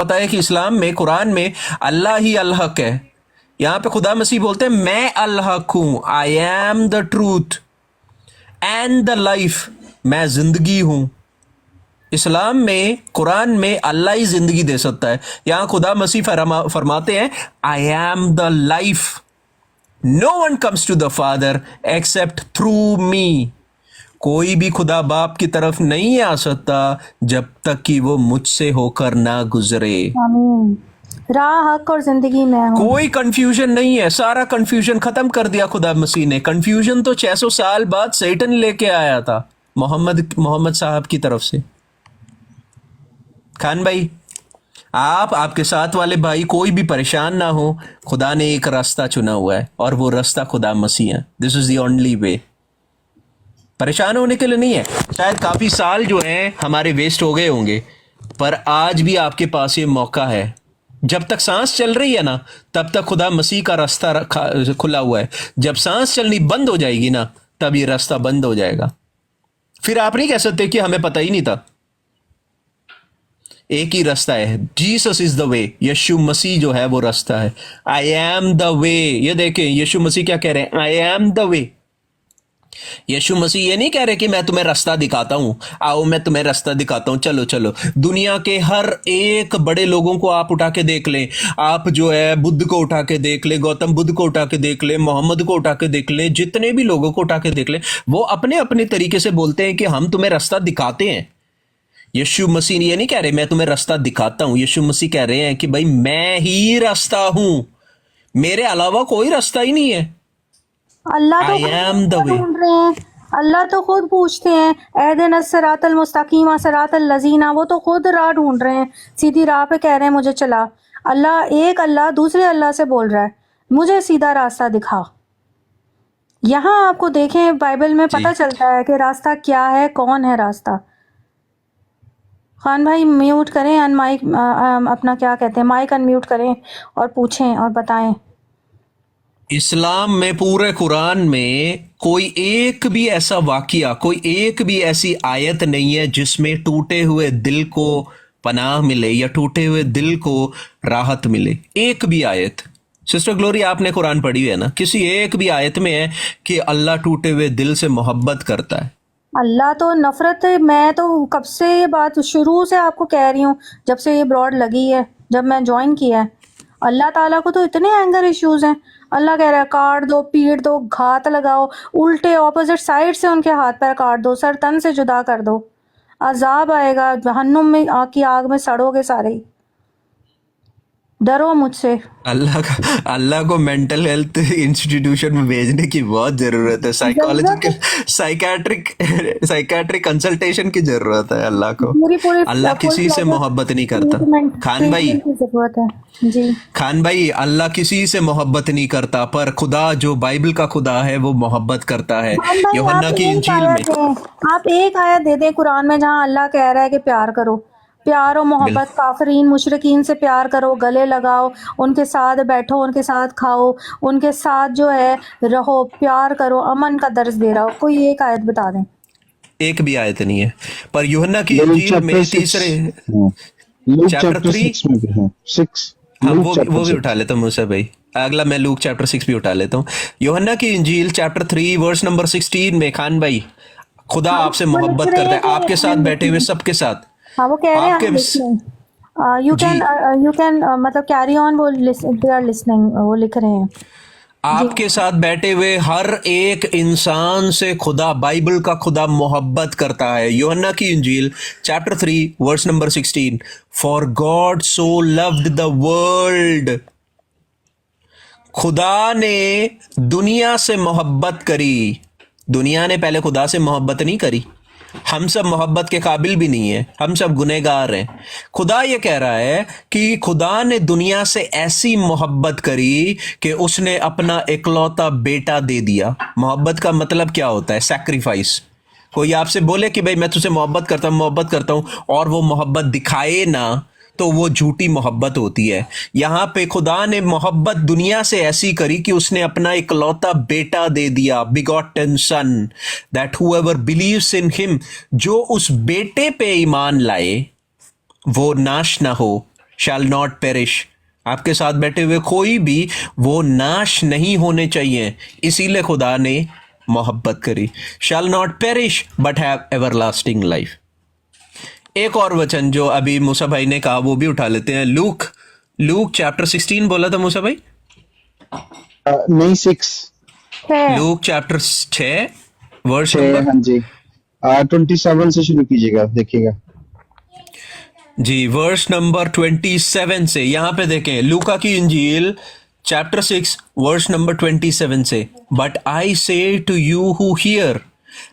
पता है कि इस्लाम में, कुरान में अल्लाह ही अल हक है। यहाँ पे खुदा मसीह बोलते हैं मैं अल हक हूं, आई am the truth and the life, मैं जिंदगी हूं। इस्लाम में, कुरान में अल्लाह ही जिंदगी दे सकता है। यहाँ खुदा मसीह फरमाते हैं I am the life, no one comes to the father except through me. कोई भी खुदा बाप की तरफ नहीं आ सकता जब तक कि वो मुझसे होकर ना गुजरे। आमीन। राह, हक और जिंदगी मैं हूँ। कोई कंफ्यूजन नहीं है, सारा कंफ्यूजन खत्म कर दिया खुदा मसीह ने। कंफ्यूजन तो 600 साल बाद सैटन लेके आया था मोहम्मद साहब की तरफ से। खान भाई, आप, आपके साथ वाले भाई, कोई भी परेशान ना हो। खुदा ने एक रास्ता चुना हुआ है और वो रास्ता खुदा मसीह है। This is the only way. परेशान होने के लिए नहीं है। शायद काफी साल जो हैं हमारे वेस्ट हो गए होंगे, पर आज भी आपके पास ये मौका है। जब तक सांस चल रही है ना, तब तक खुदा मसीह का रास्ता खुला हुआ है। जब सांस चलनी बंद हो जाएगी ना, तब ये रास्ता बंद हो जाएगा। फिर आप नहीं कह सकते कि हमें पता ही नहीं था। एक ही रास्ता है, जीसस इज द वे। यीशु मसीह जो है वो रास्ता है। आई एम द वे। ये देखें यीशु मसीह क्या कह रहे हैं, आई एम द वे। यीशु मसीह ये नहीं कह रहे कि मैं तुम्हें रास्ता दिखाता हूं, आओ मैं तुम्हें रास्ता दिखाता हूं, चलो चलो। दुनिया के हर एक बड़े लोगों को आप उठा के देख लें, आप जो है बुद्ध को उठा के देख लें, गौतम बुद्ध को उठा के देख लें, मोहम्मद को उठा के देख लें, जितने भी लोगों को उठा के देख लें, वो अपने अपने तरीके से बोलते हैं कि हम तुम्हें रास्ता दिखाते हैं। यीशु मसीह ये नहीं कह रहे मैं तुम्हें रास्ता दिखाता हूं। यीशु मसीह कह रहे हैं कि भाई मैं ही रास्ता हूं, मेरे अलावा कोई रास्ता ही नहीं है। अल्लाह तो आई एम द वे। ढूंढ रहे हैं, अल्लाह तो खुद पूछते हैं एहदिना सिरातल मुस्तकीम सिरातल लजीना, वो तो खुद राह ढूंढ रहे हैं, सीधी राह पे कह रहे हैं मुझे चला। एक अल्लाह दूसरे अल्लाह से बोल रहा है मुझे सीधा रास्ता दिखा। यहाँ आपको देखें बाइबल में पता चलता है कि रास्ता क्या है, कौन है रास्ता। खान भाई म्यूट करें, अनमाइक अपना क्या कहते हैं, माइक अनम्यूट करें और पूछें और बताएं। इस्लाम में पूरे कुरान में कोई एक भी ऐसा वाकिया, कोई एक भी ऐसी आयत नहीं है जिसमें टूटे हुए दिल को पनाह मिले या टूटे हुए दिल को राहत मिले। एक भी आयत, सिस्टर ग्लोरी आपने कुरान पढ़ी है ना, किसी एक भी आयत में है कि अल्लाह टूटे हुए दिल से मोहब्बत करता है? अल्लाह तो नफरत है। मैं तो कब से ये बात शुरू से आपको कह रही हूँ, जब से ये ब्रॉड लगी है, जब मैं ज्वाइन किया है। अल्लाह ताला को तो इतने एंगर इश्यूज हैं। अल्लाह कह रहा है काट दो, पीट दो, घात लगाओ, उल्टे ऑपोजिट साइड से उनके हाथ पैर काट दो, सर तन से जुदा कर दो। अजाब आएगा, जहन्नुम में की आग में सड़ोगे सारे ही। डरो मुझसे। अल्लाह को मेंटल हेल्थ इंस्टीट्यूशन में भेजने की बहुत जरूरत है। साइकोलॉजिकल, साइकेट्रिक कंसल्टेशन की जरूरत है अल्लाह को। अल्लाह किसी से मोहब्बत नहीं करता। खान भाई, जरूरत है जी। खान भाई, अल्लाह किसी से मोहब्बत नहीं करता, पर खुदा जो बाइबल का खुदा है वो मोहब्बत करता है। यूहन्ना की इंजील में आप एक आयत दे दें कुरान में जहां अल्लाह कह रहा है कि प्यार करो, प्यार और मोहब्बत, काफरीन मुशरिकीन से प्यार करो, गले लगाओ, उनके साथ बैठो, उनके साथ खाओ, उनके साथ जो है रहो, प्यार करो, अमन का दर्ज दे रहा हो। कोई एक आयत बता दें। एक भी आयत नहीं है। पर यूहन्ना की इंजील में तीसरे चैप्टर 3 में भी है 6। हाँ, वो भी उठा लेता हूँ मूसा भाई। अगला मैं लूक चैप्टर 6 भी उठा लेता हूँ। यूहन्ना की इंजील चैप्टर 3 वर्स नंबर 16 में खान भाई, खुदा आपसे मोहब्बत करता है, आपके साथ बैठे हुए सबके साथ। हाँ, वो कह रहे हैं यू कैन मतलब कैरी ऑन, वो दे आर लिसनिंग, वो लिख रहे हैं आपके साथ बैठे हुए हर एक इंसान से खुदा, बाइबल का खुदा मोहब्बत करता है। यूहन्ना की इंजील chapter 3 verse number 16, for God so loved the world, खुदा ने दुनिया से मोहब्बत करी। दुनिया ने पहले खुदा से मोहब्बत नहीं करी। हम सब मोहब्बत के काबिल भी नहीं है, हम सब गुनहगार हैं। खुदा ये कह रहा है कि खुदा ने दुनिया से ऐसी मोहब्बत करी कि उसने अपना इकलौता बेटा दे दिया। मोहब्बत का मतलब क्या होता है? सैक्रिफाइस। कोई आपसे बोले कि भाई मैं तुझसे मोहब्बत करता हूं और वो मोहब्बत दिखाए ना, तो वो झूठी मोहब्बत होती है। यहाँ पे खुदा ने मोहब्बत दुनिया से ऐसी करी कि उसने अपना इकलौता बेटा दे दिया, begotten son, that whoever believes in him, जो उस बेटे पे ईमान लाए वो नाश ना हो, शैल नॉट पेरिश, आपके साथ बैठे हुए कोई भी वो नाश नहीं होने चाहिए, इसीलिए खुदा ने मोहब्बत करी। Shall not perish but have everlasting life. एक और वचन जो अभी मूसा भाई ने कहा वो भी उठा लेते हैं। लूक लूक चैप्टर 16 बोला था मूसा भाई? नहीं 6 है। लूक चैप्टर 6 वर्ष 6 नंबर, हाँ जी 27 से शुरू कीजिएगा, देखिएगा। जी वर्ष नंबर 27 से। यहां पे देखें लूका की इंजील चैप्टर 6 वर्ष नंबर 27 से, but I say to you who hear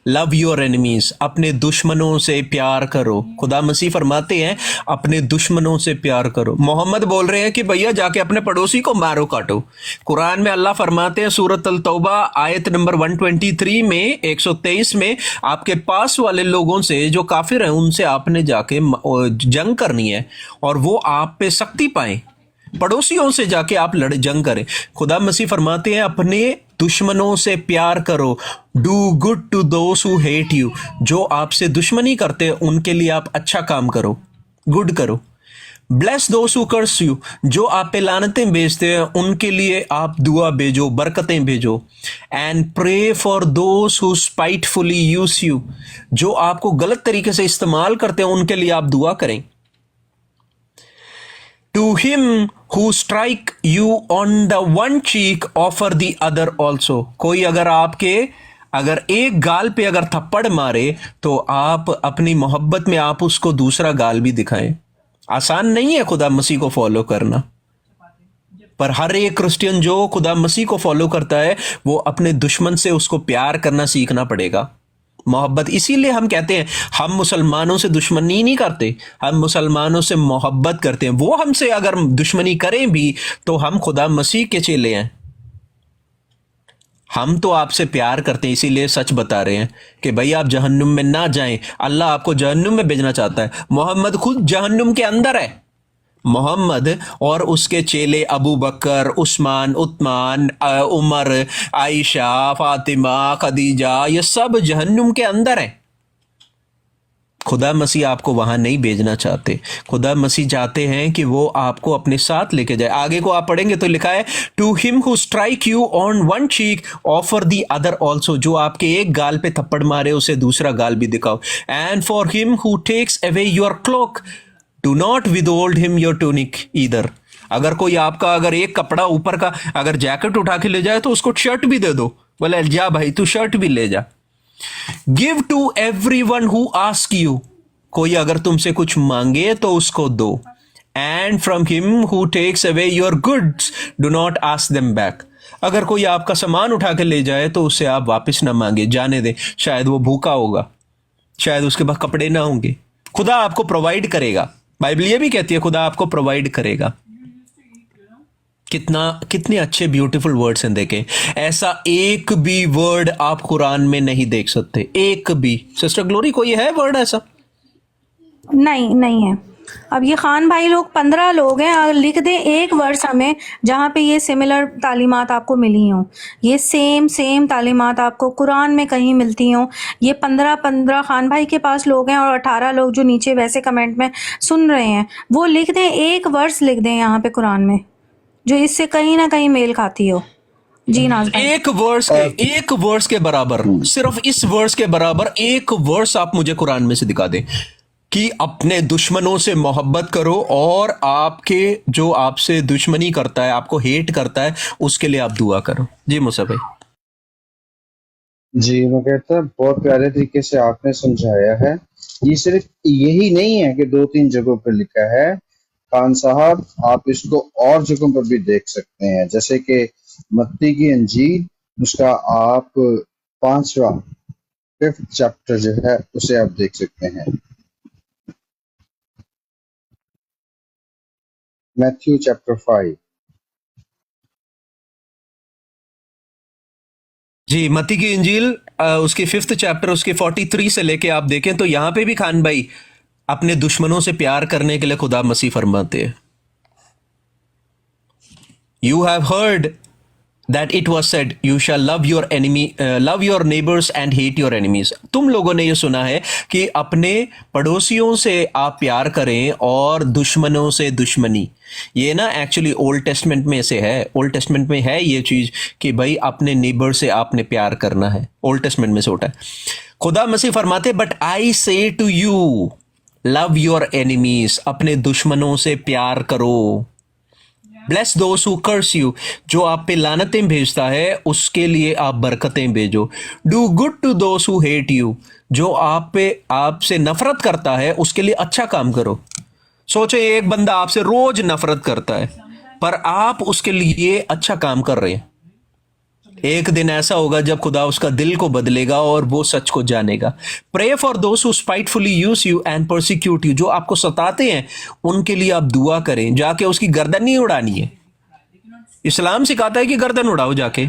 love your enemies, अपने दुश्मनों से प्यार करो। खुदा मसीह फरमाते हैं अपने दुश्मनों से प्यार करो। मोहम्मद बोल रहे हैं कि भैया जाके अपने पड़ोसी को मारो काटो। कुरान में अल्लाह फरमाते हैं सूरत अल तौबा आयत नंबर 123 में 123 में, आपके पास वाले लोगों से जो काफिर हैं उनसे आपने जाके जंग करनी है और वो आप पे सख्ती पाए। पड़ोसियों से जाके आप जंग करें। खुदा मसीह फरमाते हैं अपने दुश्मनों से प्यार करो। Do good to those who hate you, जो आपसे दुश्मनी करते हैं उनके लिए आप अच्छा काम करो, गुड करो। Bless those who curse you, जो आप पे लानतें भेजते हैं उनके लिए आप दुआ भेजो, बरकतें भेजो। And pray for those who spitefully use you, जो आपको गलत तरीके से इस्तेमाल करते हैं उनके लिए आप दुआ करें। To him who strike you on the one cheek, offer the other also. कोई अगर एक गाल पे अगर थप्पड़ मारे तो आप अपनी मोहब्बत में आप उसको दूसरा गाल भी दिखाएं। आसान नहीं है खुदा मसीह को फॉलो करना, पर हर एक क्रिश्चियन जो खुदा मसीह को फॉलो करता है वो अपने दुश्मन से उसको प्यार करना सीखना पड़ेगा। मोहब्बत, इसीलिए हम कहते हैं हम मुसलमानों से दुश्मनी नहीं करते, हम मुसलमानों से मोहब्बत करते हैं। वो हमसे अगर दुश्मनी करें भी तो हम खुदा मसीह के चेले हैं, हम तो आपसे प्यार करते हैं, इसीलिए सच बता रहे हैं कि भाई आप जहन्नुम में ना जाएं। अल्लाह आपको जहन्नुम में भेजना चाहता है। मोहम्मद खुद जहन्नुम के अंदर है। मोहम्मद और उसके चेले अबू बकर, उस्मान, उस्मान, उमर, आयशा, फातिमा, खदीजा, ये सब जहन्नुम के अंदर हैं। खुदा मसीह आपको वहां नहीं भेजना चाहते। खुदा मसीह चाहते हैं कि वो आपको अपने साथ लेके जाए। आगे को आप पढ़ेंगे तो लिखा है to him who strike you on one cheek offer the other also, जो आपके एक गाल पे थप्पड़ मारे उसे दूसरा गाल भी दिखाओ। And for him who takes away your cloak do not withhold him your tunic either, अगर कोई आपका अगर एक कपड़ा ऊपर का अगर जैकेट उठा के ले जाए तो उसको शर्ट भी दे दो, बोले जा भाई तू शर्ट भी ले जा। Give to everyone who ask you, कोई अगर तुमसे कुछ मांगे तो उसको दो। And from him who takes away your goods do not ask them back, अगर कोई आपका सामान उठा के ले जाए तो उससे आप वापस ना मांगे, जाने दे, शायद वो भूखा होगा, शायद उसके पास कपड़े ना होंगे। खुदा आपको प्रोवाइड करेगा। बाइबल ये भी कहती है खुदा आपको प्रोवाइड करेगा। कितने अच्छे ब्यूटीफुल वर्ड्स हैं। देखें, ऐसा एक भी वर्ड आप कुरान में नहीं देख सकते, एक भी। सिस्टर ग्लोरी कोई है वर्ड ऐसा? नहीं है। अब ये खान भाई लोग 15 लोग हैं, अगर लिख दें एक वर्स हमें जहाँ पे ये सिमिलर तालीमात आपको मिली हों, ये सेम तालीमात आपको कुरान में कहीं मिलती हों। ये 15 खान भाई के पास लोग हैं और 18 लोग जो नीचे वैसे कमेंट में सुन रहे हैं, वो लिख दें, एक वर्स लिख दें यहाँ पे कुरान में जो इससे कहीं ना कहीं मेल खाती हो। जी नाज़ भाई। एक वर्स के बराबर, सिर्फ इस वर्स के बराबर एक वर्स आप मुझे कुरान में से दिखा दें कि अपने दुश्मनों से मोहब्बत करो और आपके जो आपसे दुश्मनी करता है, आपको हेट करता है, उसके लिए आप दुआ करो। जी मूसा भाई। जी मैं कहता बहुत प्यारे तरीके से आपने समझाया है। ये सिर्फ यही नहीं है कि 2-3 जगहों पर लिखा है खान साहब, आप इसको और जगहों पर भी देख सकते हैं, जैसे कि मत्ती की इंजील उसका आप 5th चैप्टर जो है उसे आप देख सकते हैं। Matthew chapter 5। जी मत्ती की इंजील उसके 5th चैप्टर उसके 43 से लेके आप देखें तो यहां पे भी खान भाई अपने दुश्मनों से प्यार करने के लिए खुदा मसीह फरमाते हैं। You have heard that it was said you shall love your neighbors and hate your enemies. तुम लोगों ने ये सुना है कि अपने पड़ोसियों से आप प्यार करें और दुश्मनों से दुश्मनी. ये ना एक्चुअली ओल्ड टेस्टमेंट में से है. ओल्ड टेस्टमेंट में है ये चीज कि भाई अपने नेबर से आपने प्यार करना है. ओल्ड टेस्टमेंट में से होता है. खुदा मसीह फरमाते but I say to you love your enemies. अपने दुश्मनों से प्यार करो. Bless those who curse you. जो आप पे लानतें भेजता है उसके लिए आप बरकतें भेजो. Do good to those who hate you. जो आपसे नफरत करता है उसके लिए अच्छा काम करो. सोचे एक बंदा आपसे रोज नफरत करता है पर आप उसके लिए अच्छा काम कर रहे हैं. एक दिन ऐसा होगा जब खुदा उसका दिल को बदलेगा और वो सच को जानेगा. Pray for those who spitefully use you and persecute you. जो आपको सताते हैं उनके लिए आप दुआ करें. जाके उसकी गर्दन नहीं उड़ानी है. इस्लाम सिखाता है कि गर्दन उड़ाओ जाके.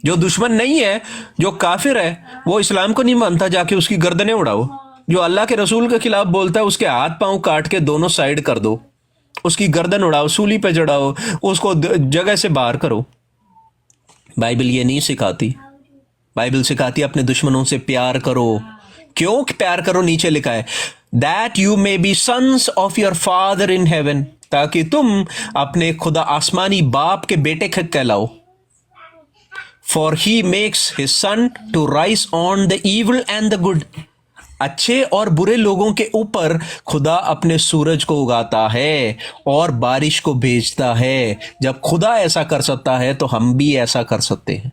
जो दुश्मन नहीं है, जो काफिर है, वो इस्लाम को नहीं मानता, जाके उसकी गर्दनें उड़ाओ. जो अल्लाह के रसूल के खिलाफ बोलता है उसके हाथ पांव काट के दोनों साइड कर दो. उसकी गर्दन उड़ाओ, सूली पे चढ़ाओ, उसको जगह से बाहर करो. बाइबल ये नहीं सिखाती. बाइबल सिखाती अपने दुश्मनों से प्यार करो. क्यों प्यार करो? नीचे लिखा है that you may be sons of your father in heaven. ताकि तुम अपने खुदा आसमानी बाप के बेटे कहलाओ. For he makes his sun to rise on the evil and the good. अच्छे और बुरे लोगों के ऊपर खुदा अपने सूरज को उगाता है और बारिश को भेजता है. जब खुदा ऐसा कर सकता है तो हम भी ऐसा कर सकते हैं.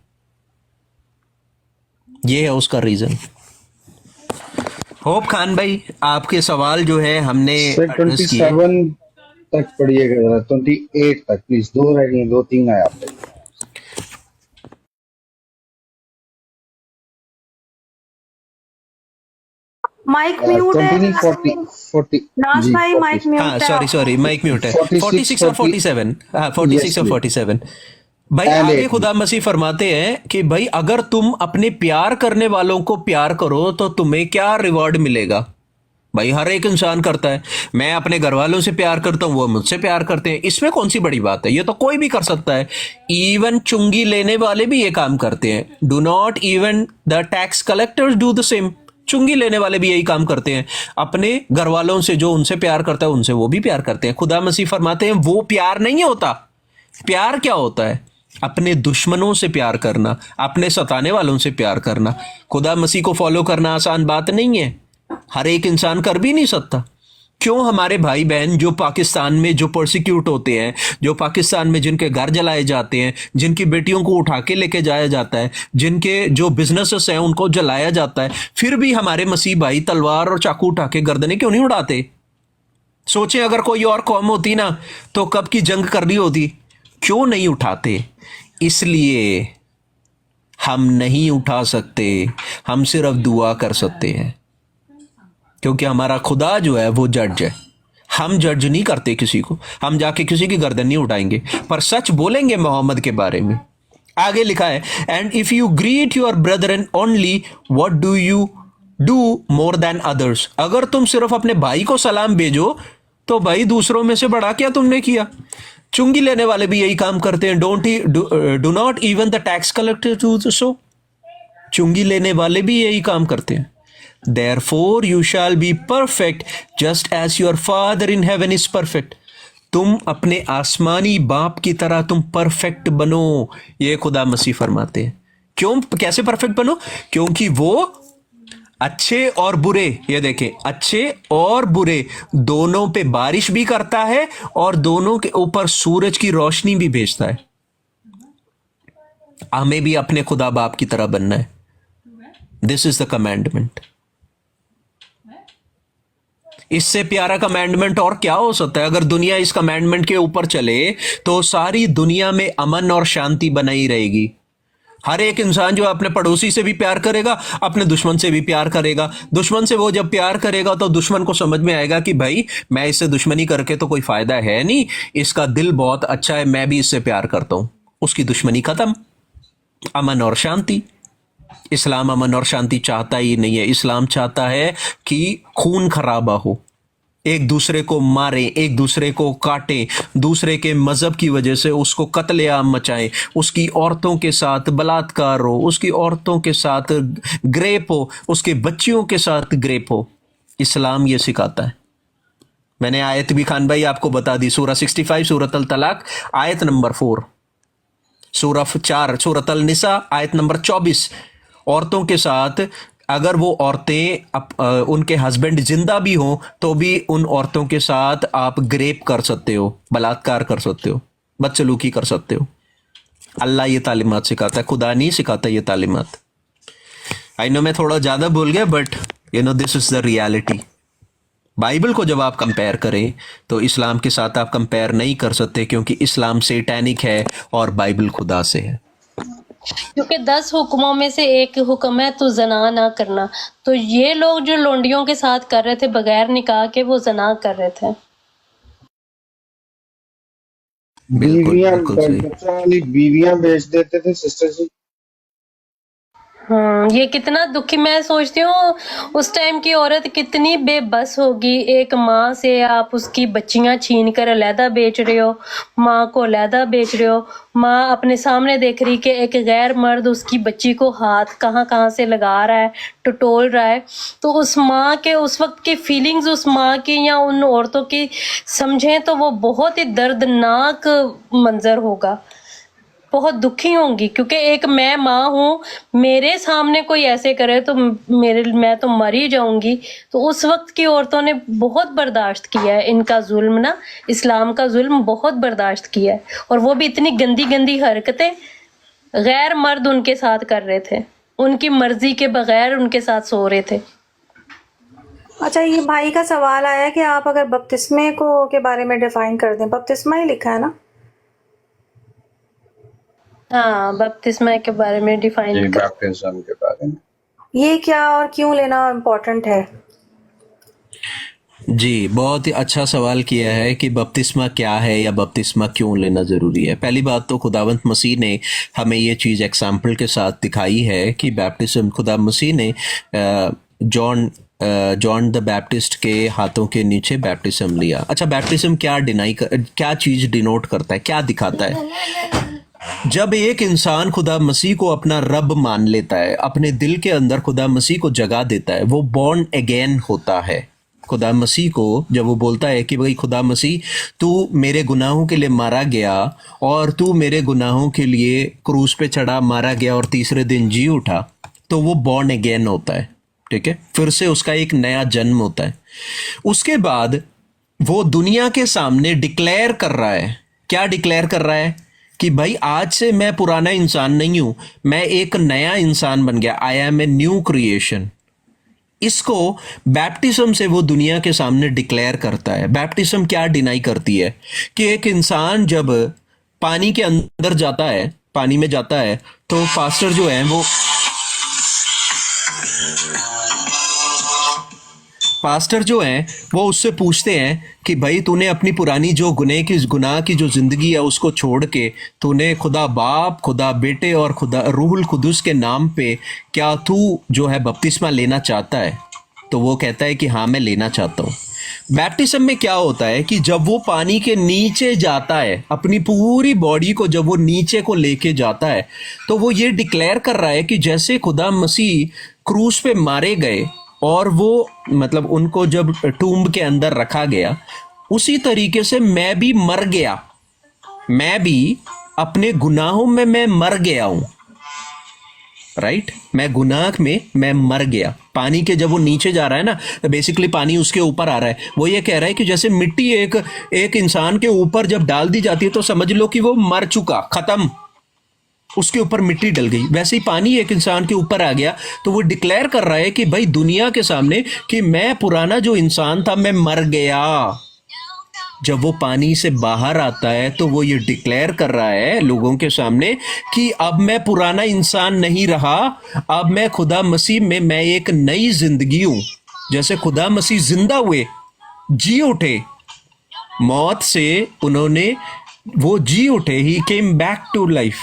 ये है उसका रीजन. होप खान भाई, आपके सवाल जो है हमने 27 तक पढ़िएगा, 28 तक प्लीज. 2 रह गए, 2-3 आए आप पे. माइक म्यूट है. कंटिन्यू 40 नाज जी, भाई माइक 40. म्यूट हाँ है. सॉरी माइक म्यूट है. 46 और 47. हाँ 46 और 47. भाई And आगे 8. खुदा मसीह फरमाते हैं कि भाई अगर तुम अपने प्यार करने वालों को प्यार करो तो तुम्हें क्या रिवॉर्ड मिलेगा. भाई हर एक इंसान करता है. मैं अपने घर वालों से प्यार करता हूँ, वो मुझसे प्यार करते हैं. इसमें कौन सी बड़ी बात है? ये तो कोई भी कर सकता है. इवन चुंगी लेने वाले भी ये काम करते हैं. Do not even the tax collectors do the same. चुंगी लेने वाले भी यही काम करते हैं. अपने घर वालों से जो उनसे प्यार करता है उनसे वो भी प्यार करते हैं. खुदा मसीह फरमाते हैं वो प्यार नहीं होता. प्यार क्या होता है? अपने दुश्मनों से प्यार करना, अपने सताने वालों से प्यार करना. खुदा मसीह को फॉलो करना आसान बात नहीं है. हर एक इंसान कर भी नहीं सकता. क्यों हमारे भाई बहन जो पाकिस्तान में जो प्रोसिक्यूट होते हैं, जो पाकिस्तान में जिनके घर जलाए जाते हैं, जिनकी बेटियों को उठा के लेके जाया जाता है, जिनके जो बिजनेसेस हैं उनको जलाया जाता है, फिर भी हमारे मसीह भाई तलवार और चाकू उठा के गर्दनें क्यों नहीं उड़ाते? सोचें अगर कोई और कौम होती ना तो कब की जंग करनी होती. क्यों नहीं उठाते? इसलिए हम नहीं उठा सकते. हम सिर्फ दुआ कर सकते हैं क्योंकि हमारा खुदा जो है वो जज है. हम जज नहीं करते किसी को. हम जाके किसी की गर्दन नहीं उठाएंगे, पर सच बोलेंगे मोहम्मद के बारे में. आगे लिखा है and if you greet your Brethren only what do you do more than others. अगर तुम सिर्फ अपने भाई को सलाम भेजो तो भाई दूसरों में से बड़ा क्या तुमने किया? चुंगी लेने वाले भी यही काम करते हैं. Do not even the tax collector do so. चुंगी लेने वाले भी यही काम करते हैं. Therefore you shall be perfect just as your father in heaven is perfect. तुम अपने आसमानी बाप की तरह तुम परफेक्ट बनो. ये खुदा मसीह फरमाते हैं. क्यों? कैसे परफेक्ट बनो? क्योंकि वो अच्छे और बुरे, ये देखें, अच्छे और बुरे दोनों पे बारिश भी करता है और दोनों के ऊपर सूरज की रोशनी भी भेजता है. हमें भी अपने खुदा बाप की तरह बनना है. This is the commandment. इससे प्यारा कमांडमेंट और क्या हो सकता है? अगर दुनिया इस कमांडमेंट के ऊपर चले तो सारी दुनिया में अमन और शांति बनाई रहेगी. हर एक इंसान जो अपने पड़ोसी से भी प्यार करेगा, अपने दुश्मन से भी प्यार करेगा. दुश्मन से वो जब प्यार करेगा तो दुश्मन को समझ में आएगा कि भाई मैं इससे दुश्मनी करके तो कोई फायदा है नहीं, इसका दिल बहुत अच्छा है, मैं भी इससे प्यार करता हूं. उसकी दुश्मनी खत्म. अमन और शांति. इस्लाम अमन और शांति चाहता ही नहीं है. इस्लाम चाहता है कि खून खराबा हो. एक दूसरे को मारें, एक दूसरे को काटें, दूसरे के मजहब की वजह से उसको कत्लेआम मचाएं, उसकी औरतों के साथ बलात्कार हो, उसकी औरतों के साथ ग्रेप हो, उसके बच्चियों के साथ ग्रेप हो। इस्लाम ये सिखाता है। मैंने आयत भी खान भाई आपको बता दी, सूरह 65 सूरत अल तलाक आयत नंबर 4, सूरह 4 सूरत अल निसा आयत नंबर 24। औरतों के साथ अगर वो औरतें उनके हस्बैंड जिंदा भी हों तो भी उन औरतों के साथ आप ग्रेप कर सकते हो, बलात्कार कर सकते हो, बदसलूकी कर सकते हो। अल्लाह ये तालीमात सिखाता है, खुदा नहीं सिखाता ये तालीमात। आई नो मैं थोड़ा ज्यादा बोल गया, but you know this is the reality. Bible को जब आप कंपेयर करें तो इस्लाम के साथ आप कंपेयर नहीं कर सकते, क्योंकि इस्लाम सेटैनिक है और बाइबल खुदा से है। क्योंकि 10 हुक्मों में से एक हुक्म है तो जना ना करना। तो ये लोग जो लोंडियों के साथ कर रहे थे बगैर निकाह के, वो जना कर रहे थे। बिल्कुल बीवियां बिल्कुल सही। बच्चों वाली बीवियां बेच देते थे सिस्टर जी। ये कितना दुखी। मैं सोचती हूँ उस टाइम की औरत कितनी बेबस होगी। एक माँ से आप उसकी बच्चियां छीन कर अलहदा बेच रहे हो, माँ को अलहदा बेच रहे हो। माँ अपने सामने देख रही कि एक गैर मर्द उसकी बच्ची को हाथ कहाँ कहाँ से लगा रहा है, टटोल रहा है। तो उस माँ के उस वक्त की फीलिंग्स, उस माँ की या उन औरतों की समझें तो वो बहुत ही दर्दनाक मंजर होगा। बहुत दुखी होंगी, क्योंकि एक मैं माँ हूँ, मेरे सामने कोई ऐसे करे तो मैं तो मर ही जाऊंगी। तो उस वक्त की औरतों ने बहुत बर्दाश्त किया है इनका जुल्म ना, इस्लाम का जुल्म बहुत बर्दाश्त किया है। और वो भी इतनी गंदी गंदी हरकतें गैर मर्द उनके साथ कर रहे थे, उनकी मर्जी के बगैर उनके साथ सो रहे थे। अच्छा, ये भाई का सवाल आया कि आप अगर बपतिस्मे को के बारे में डिफाइन कर दें। बपतिस्मा ही लिखा है ना? हाँ, बपतिस्मा के बारे में डिफाइन जी कर। बैप्टिज्म के बारे में। ये क्या और क्यों लेना इम्पोर्टेंट है? जी, बहुत ही अच्छा सवाल किया है कि बपतिस्मा क्या है या बपतिस्मा क्यों लेना ज़रूरी है। पहली बात तो खुदावंत मसीह ने हमें ये चीज़ एग्जाम्पल के साथ दिखाई है कि बैप्टिज्म खुदा मसीह ने जॉन द बैप्टिस्ट के हाथों के नीचे बैप्टिज्म लिया। अच्छा, बैप्टिज्म क्या चीज़ डिनोट करता है, क्या दिखाता है? जब एक इंसान खुदा मसीह को अपना रब मान लेता है, अपने दिल के अंदर खुदा मसीह को जगा देता है, वो बॉर्न अगेन होता है। खुदा मसीह को जब वो बोलता है कि भाई खुदा मसीह तू मेरे गुनाहों के लिए मारा गया और तू मेरे गुनाहों के लिए क्रूस पे चढ़ा, मारा गया और तीसरे दिन जी उठा, तो वो बॉर्न अगेन होता है। ठीक है, फिर से उसका एक नया जन्म होता है। उसके बाद वो दुनिया के सामने डिक्लेयर कर रहा है। क्या डिक्लेयर कर रहा है? कि भाई आज से मैं पुराना इंसान नहीं हूं, मैं एक नया इंसान बन गया। I am a new creation. इसको बैप्टिज्म से वो दुनिया के सामने डिक्लेयर करता है। बैप्टिज्म क्या डिनाई करती है? कि एक इंसान जब पानी के अंदर जाता है, पानी में जाता है, तो पास्टर जो है वो उससे पूछते हैं कि भाई तूने अपनी पुरानी जो गुनाह की जो जिंदगी है उसको छोड़ के तूने खुदा बाप, खुदा बेटे और खुदा रूहुल कुदुस के नाम पे क्या तू जो है बपतिस्मा लेना चाहता है? तो वो कहता है कि हाँ मैं लेना चाहता हूँ। बैप्टिज्म में क्या होता है कि जब वो पानी के नीचे जाता है, अपनी पूरी बॉडी को जब वो नीचे को लेके जाता है, तो वो ये डिक्लेयर कर रहा है कि जैसे खुदा मसीह क्रूस पे मारे गए और वो मतलब उनको जब टूम्ब के अंदर रखा गया, उसी तरीके से मैं भी मर गया, मैं भी अपने गुनाहों में मैं मर गया हूं। राइट, मैं गुनाह में मैं मर गया। पानी के जब वो नीचे जा रहा है ना, तो बेसिकली पानी उसके ऊपर आ रहा है। वो ये कह रहा है कि जैसे मिट्टी एक इंसान के ऊपर जब डाल दी जाती है तो समझ लो कि वो मर चुका, खत्म, उसके ऊपर मिट्टी डल गई। वैसे ही पानी एक इंसान के ऊपर आ गया, तो वो डिक्लेयर कर रहा है कि भाई दुनिया के सामने कि मैं पुराना जो इंसान था मैं मर गया। जब वो पानी से बाहर आता है तो वो ये डिक्लेयर कर रहा है लोगों के सामने कि अब मैं पुराना इंसान नहीं रहा, अब मैं खुदा मसीह में मैं एक नई जिंदगी हूं। जैसे खुदा मसीह जिंदा हुए, जी उठे, मौत से उन्होंने वो जी उठे, ही केम बैक टू लाइफ।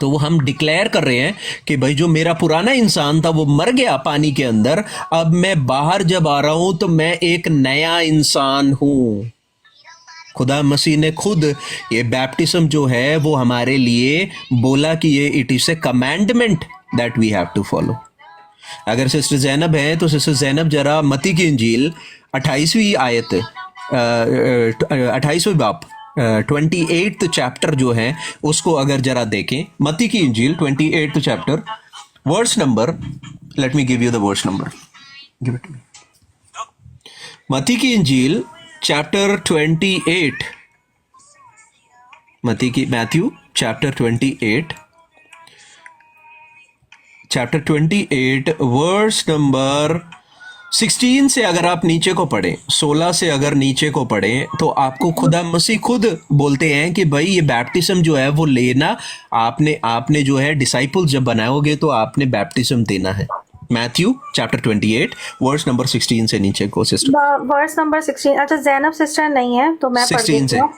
तो वो हम डिक्लेयर कर रहे हैं कि भाई जो मेरा पुराना इंसान था वो मर गया पानी के अंदर, अब मैं बाहर जब आ रहा हूं तो मैं एक नया इंसान हूं। खुदा मसीह ने खुद ये बैप्टिज्म जो है वो हमारे लिए बोला कि ये it is a commandment that we have to follow. अगर सिस्टर जैनब है तो सिस्टर जैनब जरा मत्ती की इंजील 28वीं आयत 28वें बाप 28th चैप्टर जो है उसको अगर जरा देखें। मत्ती की इंजील 28th chapter verse number, let me give you the verse number, give it me. मत्ती की इंजील chapter 28, Matthew chapter 28 verse number 16 से अगर आप नीचे को पढ़ें, 16 से अगर नीचे को पढ़ें तो आपको खुदा मसीह खुद बोलते हैं कि भाई ये बैप्टिज्म जो है वो लेना, आपने जो है डिसाइपल्स जब बनाओगे तो आपने बैप्टिज्म देना है। मैथ्यू चैप्टर 28 वर्स नंबर 16 से नीचे को सिस्टर। Verse number 16। अच्छा, जैनब सिस्टर नहीं है तो मैं पढ़ 16 देती से हूँ।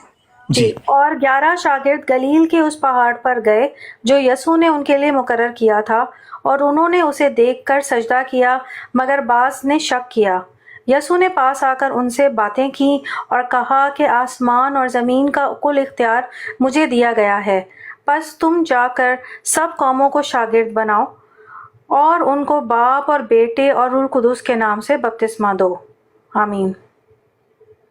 जी। और 11 शागिर्द गलील के उस पहाड़ पर गए जो यसू ने उनके लिए मुकर्रर किया था, और उन्होंने उसे देखकर सजदा किया, मगर बास ने शक किया। यसू ने पास आकर उनसे बातें की और कहा कि आसमान और ज़मीन का कुल इख्तियार मुझे दिया गया है, बस तुम जाकर सब कौमों को शागिर्द बनाओ और उनको बाप और बेटे और रूह कुदुस के नाम से बपतिस्मा दो। आमीन।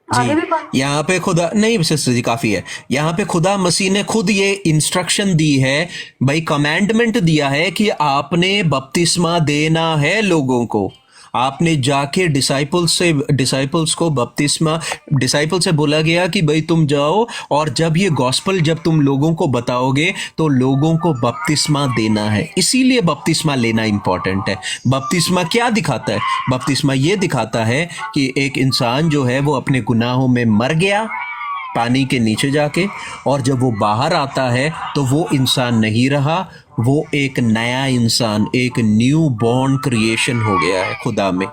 आगे भी जी, यहाँ पे खुदा नहीं सिस्टर जी काफी है। यहाँ पे खुदा मसीह ने खुद ये इंस्ट्रक्शन दी है, भाई कमांडमेंट दिया है कि आपने बपतिस्मा देना है लोगों को। आपने जाके डिसाइपल्स को बपतिस्मा, डिसाइपल से बोला गया कि भाई तुम जाओ और जब ये गॉस्पल जब तुम लोगों को बताओगे तो लोगों को बपतिस्मा देना है। इसीलिए बपतिस्मा लेना इंपॉर्टेंट है। बपतिस्मा क्या दिखाता है? बपतिस्मा ये दिखाता है कि एक इंसान जो है वो अपने गुनाहों में मर गया पानी के नीचे जाके, और जब वो बाहर आता है तो वो इंसान नहीं रहा, वो एक नया इंसान, एक न्यू बॉर्न क्रिएशन हो गया है खुदा में।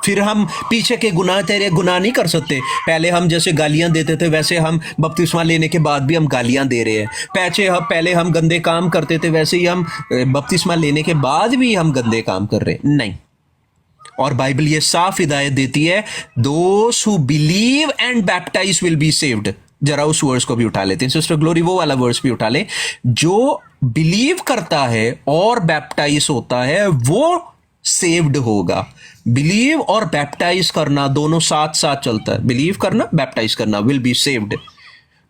फिर हम पीछे के तेरे गुनाह नहीं कर सकते। पहले हम जैसे गालियां देते थे वैसे हम बपतिस्मा लेने के बाद भी हम गालियां दे रहे हैं। पहले हम गंदे काम करते थे वैसे ही हम बपतिस्मा लेने के बाद भी हम गंदे काम कर रहे हैं, नहीं। और बाइबल ये साफ हिदायत देती है, those who believe and baptise will be saved. जरा उस वर्स को भी उठा लेते हैं सिस्टर ग्लोरी, वो वाला वर्स भी उठा ले। जो बिलीव करता है और बैप्टाइज होता है वो सेव्ड होगा। बिलीव और बैप्टाइज करना दोनों साथ साथ चलता है। बिलीव करना, बैप्टाइज करना, will be saved.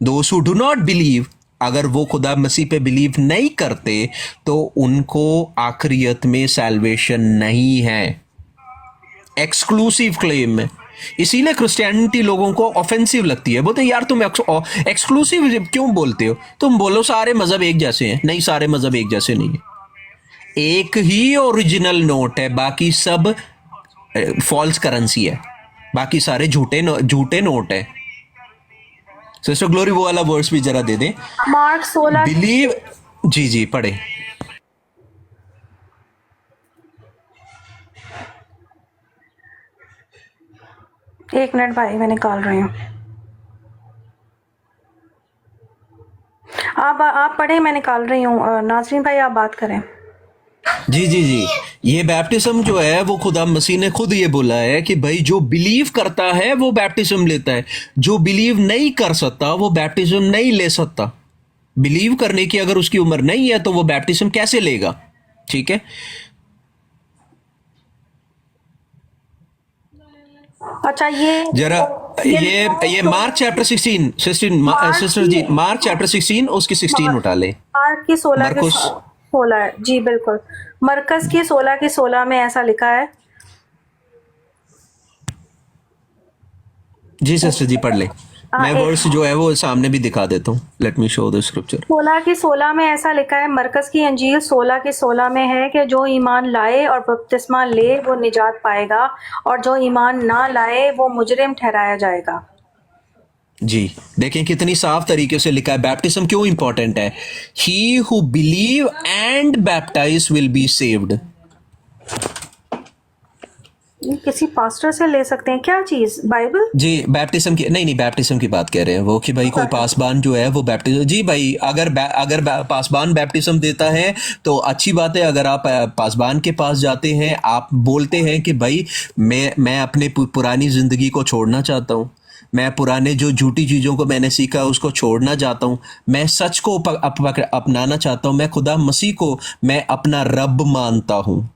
Those who do not believe, अगर वो खुदा मसीह पे बिलीव नहीं करते तो उनको आखिरियत में सैल्वेशन नहीं है। एक्सक्लूसिव क्लेम है। इसीलिए क्रिश्चियनिटी लोगों को ऑफेंसिव लगती है। बोलते हैं यार तुम एक्सक्लूसिव क्यों बोलते हो? तुम बोलो सारे मजहब एक जैसे हैं। नहीं, सारे मजहब एक जैसे नहीं है। एक ही ओरिजिनल नोट है, बाकी सब फॉल्स करेंसी है, बाकी सारे झूठे नोट है। सिस्टर ग्लोरी वो वाला वर्स भी जरा दे दें। मार्क 16। बिलीव, जी पढ़े। एक मिनट भाई, मैं निकाल रही हूँ। आप पढ़े, मैं निकाल रही हूँ। नाजरीन भाई आप बात करें। जी, ये बैप्टिज्म जो है वो खुदा मसीह ने खुद ये बोला है कि भाई जो बिलीव करता है वो बैप्टिज्म लेता है, जो बिलीव नहीं कर सकता वो बैप्टिज्म नहीं ले सकता। बिलीव करने की अगर उसकी उम्र नहीं है तो वो बैप्टिज्म कैसे लेगा? ठीक है। अच्छा, ये जरा ये मार्क चैप्टर 16 सिस्टर जी, मार्क चैप्टर 16 उसकी 16 उठा ले। मार्क की 16 की मरकुस 16 है जी, बिल्कुल। मरकस की 16 की 16 में ऐसा लिखा है। जी सिस्टर जी पढ़ ले। मैं वर्स जो है वो सामने भी दिखा देता हूँ। Let me show the scripture. 16 की 16 में ऐसा लिखा है, मरकस की अंजील 16 की 16 में है कि जो ईमान लाए और बपतिस्मा ले वो निजात पाएगा, और जो ईमान ना लाए वो मुजरिम ठहराया जाएगा। जी देखें कितनी साफ तरीके से लिखा है। बैप्टिज्म क्यों इंपॉर्टेंट है? He who believe and baptise will be saved. ये किसी पास्टर से ले सकते हैं क्या चीज, बाइबल? जी बैप्टिज्म की नहीं, बैप्टिज्म की बात कह रहे हैं वो, कि भाई कोई पासबान जो है वो बैप्टिज्म, जी भाई अगर पासबान बैप्टिज्म देता है तो अच्छी बात है। अगर आप पासबान के पास जाते हैं, आप बोलते हैं कि भाई मैं अपने पुरानी जिंदगी को छोड़ना चाहता हूँ, मैं पुराने जो झूठी चीज़ों को मैंने सीखा है उसको छोड़ना चाहता हूँ, मैं सच को अपनाना चाहता हूँ, मैं खुदा मसीह को मैं अपना रब मानता हूँ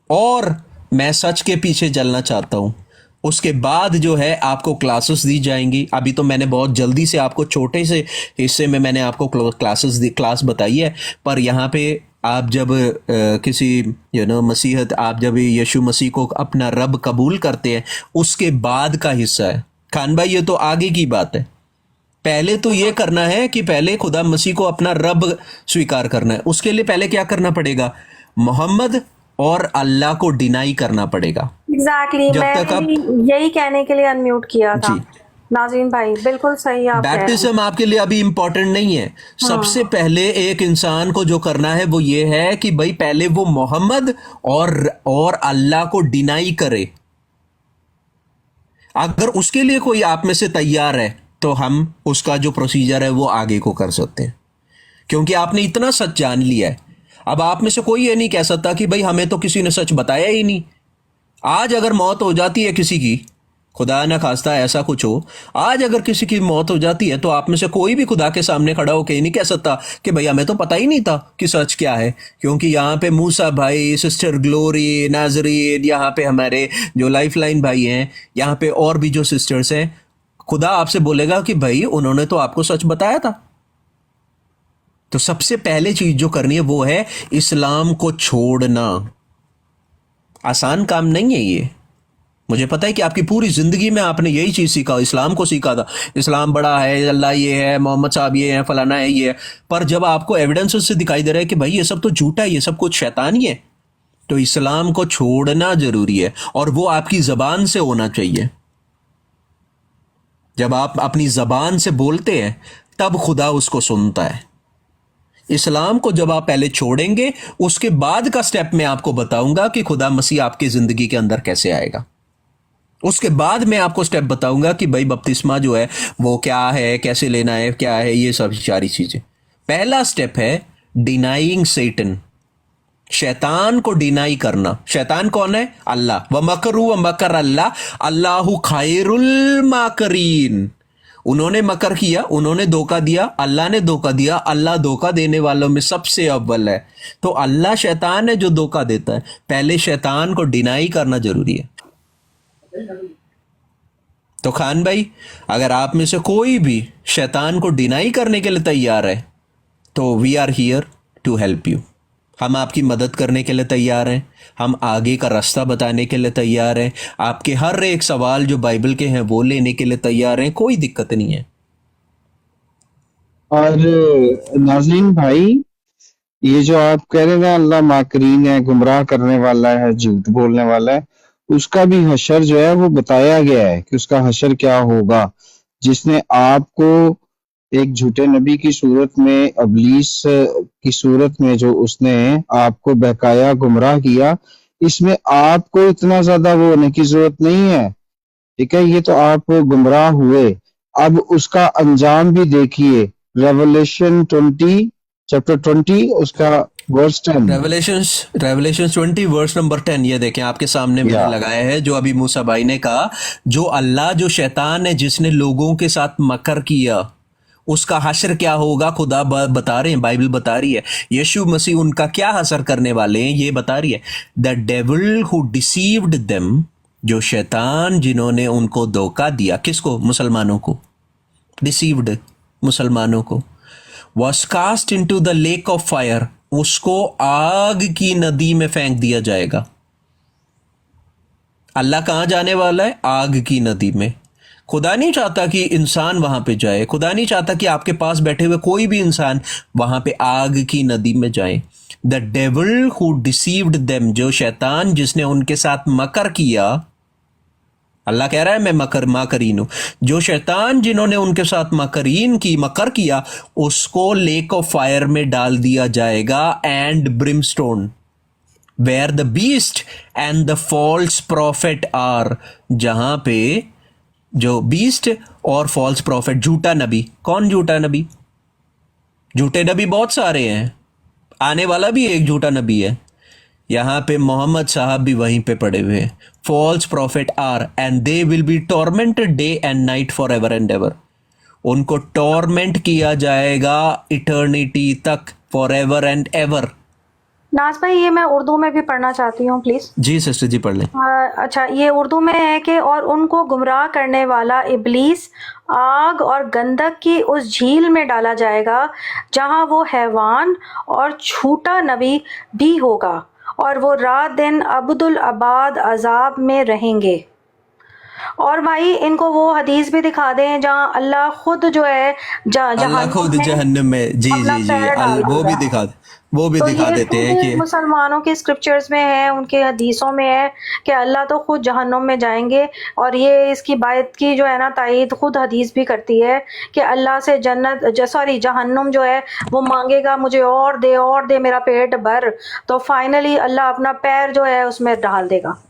और मैं सच के पीछे चलना चाहता हूँ, उसके बाद जो है आपको क्लासेस दी जाएंगी। अभी तो मैंने बहुत जल्दी से आपको छोटे से हिस्से में मैंने आपको क्लास बताई है, पर यहाँ पे आप जब किसी मसीहत, आप जब यीशु मसीह को अपना रब कबूल करते हैं, उसके बाद का हिस्सा है खान भाई, ये तो आगे की बात है। पहले तो ये करना है कि पहले खुदा मसीह को अपना रब स्वीकार करना है। उसके लिए पहले क्या करना पड़ेगा? मोहम्मद और अल्लाह को डिनाई करना पड़ेगा। एग्जैक्टली जब मैं तक आप यही कहने के लिए अनम्यूट किया था। जी, नाज़रीन भाई बिल्कुल सही आप कह रहे हैं। बैप्टिज्म आपके लिए अभी इम्पोर्टेंट नहीं है। सबसे पहले एक इंसान को जो करना है वो ये है कि भाई पहले वो मोहम्मद और अल्लाह को डिनाई करे। अगर उसके लिए कोई आप में से तैयार है तो हम उसका जो प्रोसीजर है वो आगे को कर सकते हैं, क्योंकि आपने इतना सच जान लिया है। अब आप में से कोई ये नहीं कह सकता कि भाई हमें तो किसी ने सच बताया ही नहीं। आज अगर मौत हो जाती है किसी की, खुदा ना खास्ता ऐसा कुछ हो, आज अगर किसी की मौत हो जाती है तो आप में से कोई भी खुदा के सामने खड़ा होकर नहीं कह सकता कि भाई हमें तो पता ही नहीं था कि सच क्या है। क्योंकि यहाँ पे मूसा भाई, सिस्टर ग्लोरी, नाजरीन, यहाँ पे हमारे जो लाइफलाइन भाई हैं, यहाँ पे और भी जो सिस्टर्स हैं, खुदा आपसे बोलेगा कि भाई उन्होंने तो आपको सच बताया था। तो सबसे पहले चीज जो करनी है वो है इस्लाम को छोड़ना। आसान काम नहीं है ये। मुझे पता है कि आपकी पूरी जिंदगी में आपने यही चीज सीखा, इस्लाम को सीखा था, इस्लाम बड़ा है, अल्लाह ये है, मोहम्मद साहब ये है, फलाना है, ये है। पर जब आपको एविडेंस से दिखाई दे रहा है कि भाई ये सब तो झूठा है, ये सब कुछ शैतानी है, तो इस्लाम को छोड़ना जरूरी है। और वो आपकी जबान से होना चाहिए। जब आप अपनी जबान से बोलते हैं तब खुदा उसको सुनता है। इस्लाम को जब आप पहले छोड़ेंगे, उसके बाद का स्टेप मैं आपको बताऊंगा कि खुदा मसीह आपकी जिंदगी के अंदर कैसे आएगा। उसके बाद मैं आपको स्टेप बताऊंगा कि भाई बपतिस्मा जो है वो क्या है, कैसे लेना है, क्या है, ये सब सारी चीजें। पहला स्टेप है डिनाइंग सेटन, शैतान को डिनाई करना। शैतान कौन है? अल्लाह। व मकरू व मकर अल्लाह, अल्लाहु खैरुल माकरीन। उन्होंने मकर किया, उन्होंने धोखा दिया, अल्लाह ने धोखा दिया। अल्लाह धोखा देने वालों में सबसे अव्वल है। तो अल्लाह शैतान है जो धोखा देता है। पहले शैतान को डिनाई करना जरूरी है। तो खान भाई, अगर आप में से कोई भी शैतान को डिनाई करने के लिए तैयार है तो we are here to help you. हम आपकी मदद करने के लिए तैयार हैं, हम आगे का रास्ता बताने के लिए तैयार हैं, आपके हर एक सवाल जो बाइबल के हैं वो लेने के लिए तैयार हैं, कोई दिक्कत नहीं है। और नाज़रीन भाई, ये जो आप कह रहे हैं ना अल्लाह माकरीन है, गुमराह करने वाला है, झूठ बोलने वाला है, उसका भी हशर जो है वो बताया गया है कि उसका हशर क्या होगा। जिसने आपको एक झूठे नबी की सूरत में, अबलीस की सूरत में जो उसने आपको बहकाया, गुमराह किया, इसमें आपको इतना ज्यादा वो होने की जरूरत नहीं है। ठीक है, ये तो आप गुमराह हुए। अब उसका अंजाम भी देखिए। रेवलेशन 20 चैप्टर 20 उसका वर्स 10। रेवलेशन 20 वर्स नंबर 10, ये देखें आपके सामने मैंने लगाया है, जो अभी मूसा भाई ने कहा, जो अल्लाह, जो शैतान है जिसने लोगों के साथ मकर किया, उसका हशर क्या होगा खुदा बता रहे हैं, बाइबल बता रही है। यीशु मसीह उनका क्या हशर करने वाले हैं ये बता रही है। The devil who deceived them, जो शैतान जिन्होंने उनको धोखा दिया, किसको? मुसलमानों को। डिसीव्ड मुसलमानों को। was cast into the lake of fire, उसको आग की नदी में फेंक दिया जाएगा। अल्लाह कहाँ जाने वाला है? आग की नदी में। खुदा नहीं चाहता कि इंसान वहां पे जाए, खुदा नहीं चाहता कि आपके पास बैठे हुए कोई भी इंसान वहां पे आग की नदी में जाए। The devil who deceived them, जो शैतान जिसने उनके साथ मकर किया, अल्लाह कह रहा है मैं माकरीन हूं, जो शैतान जिन्होंने उनके साथ मकर किया, उसको लेक ऑफ फायर में डाल दिया जाएगा। And brimstone, where the beast and the false prophet are, जहां पे जो बीस्ट और फॉल्स प्रॉफिट, झूठा नबी, कौन झूठा नबी? झूठे नबी बहुत सारे हैं, आने वाला भी एक झूठा नबी है। यहाँ पे मोहम्मद साहब भी वहीं पे पड़े हुए हैं। False prophet are and they will be tormented day and night for ever and ever. उनको टॉर्मेंट किया जाएगा इटर्निटी तक, फॉर एवर एंड एवर। नाज भाई ये मैं उर्दू में भी पढ़ना चाहती हूँ प्लीज। जी सिस्टर जी पढ़ लें। अच्छा, ये उर्दू में है कि और उनको गुमराह करने वाला इब्लीस आग और गंधक की उस झील में डाला जाएगा जहाँ वो हैवान और झूठा नबी भी होगा, और वो रात दिन अब्दुल अबाद अजाब में रहेंगे। और भाई इनको वो हदीस भी दिखा दें जहाँ अल्लाह खुद जो है अल्लाह खुद जहन्नम में, जी अपना जी जी, पैर डाल वो भी देगा। दिखा, वो भी तो दिखा ये देते खुद हैं कि मुसलमानों के स्क्रिप्चर्स में है, उनके हदीसों में है कि अल्लाह तो खुद जहन्नुम में जाएंगे। और ये इसकी बात की जो है ना तायीद खुद हदीस भी करती है कि अल्लाह से सॉरी जहन्नुम जो है वो मांगेगा मुझे और दे मेरा पेट भर, तो फाइनली अल्लाह अपना पैर जो है उसमें डाल देगा।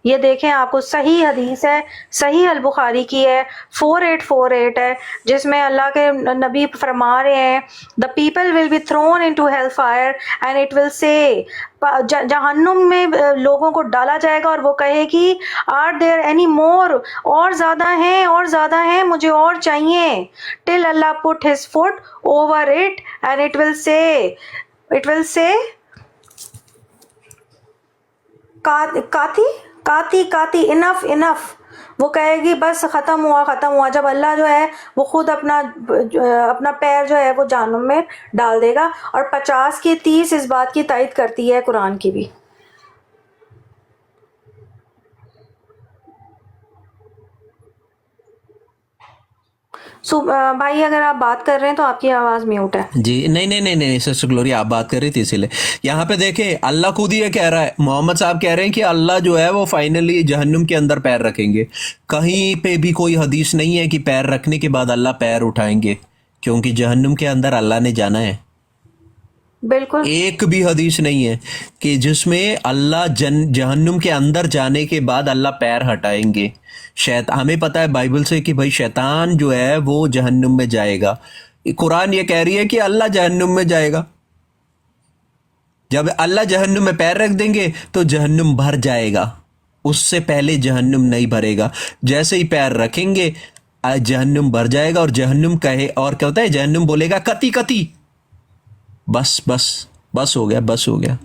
ये देखें, आपको सही हदीस है, सही अल बुखारी की है, 4848 है, जिसमें अल्लाह के नबी फरमा रहे हैं the people will be thrown into hello fire and it will say, जहन्नुम में लोगों को डाला जाएगा और वो कहेगी आर देयर एनी मोर, और ज़्यादा हैं मुझे और चाहिए, till Allah put his foot over it and it will say काती इनफ। वो कहेगी बस ख़त्म हुआ। जब अल्लाह जो है वो खुद अपना पैर जो है वो जहन्नुम में डाल देगा। और 50 की 30 इस बात की तायद करती है कुरान की भी। भाई अगर आप बात कर रहे हैं तो आपकी आवाज़ म्यूट है। जी नहीं सिस्टर ग्लोरी आप बात कर रही थी इसीलिए। यहाँ पे देखें अल्लाह खुद ही ये कह रहा है, मोहम्मद साहब कह रहे हैं कि अल्लाह जो है वो फाइनली जहन्नुम के अंदर पैर रखेंगे। कहीं पे भी कोई हदीस नहीं है कि पैर रखने के बाद अल्लाह पैर उठाएंगे, क्योंकि जहन्नुम के अंदर अल्लाह ने जाना है। बिल्कुल एक भी हदीस नहीं है कि जिसमें अल्लाह जहन्नुम के अंदर जाने के बाद अल्लाह पैर हटाएंगे। हमें पता है बाइबल से कि भाई शैतान जो है वो जहन्नुम में जाएगा। कुरान ये कह रही है कि अल्लाह जहन्नुम में जाएगा। जब अल्लाह जहन्नुम में पैर रख देंगे तो जहन्नुम भर जाएगा, उससे पहले जहन्नुम नहीं भरेगा। जैसे ही पैर रखेंगे जहन्नुम भर जाएगा। और जहन्नुम कहे और क्या होता है, जहन्नुम बोलेगा कती कती, बस हो गया।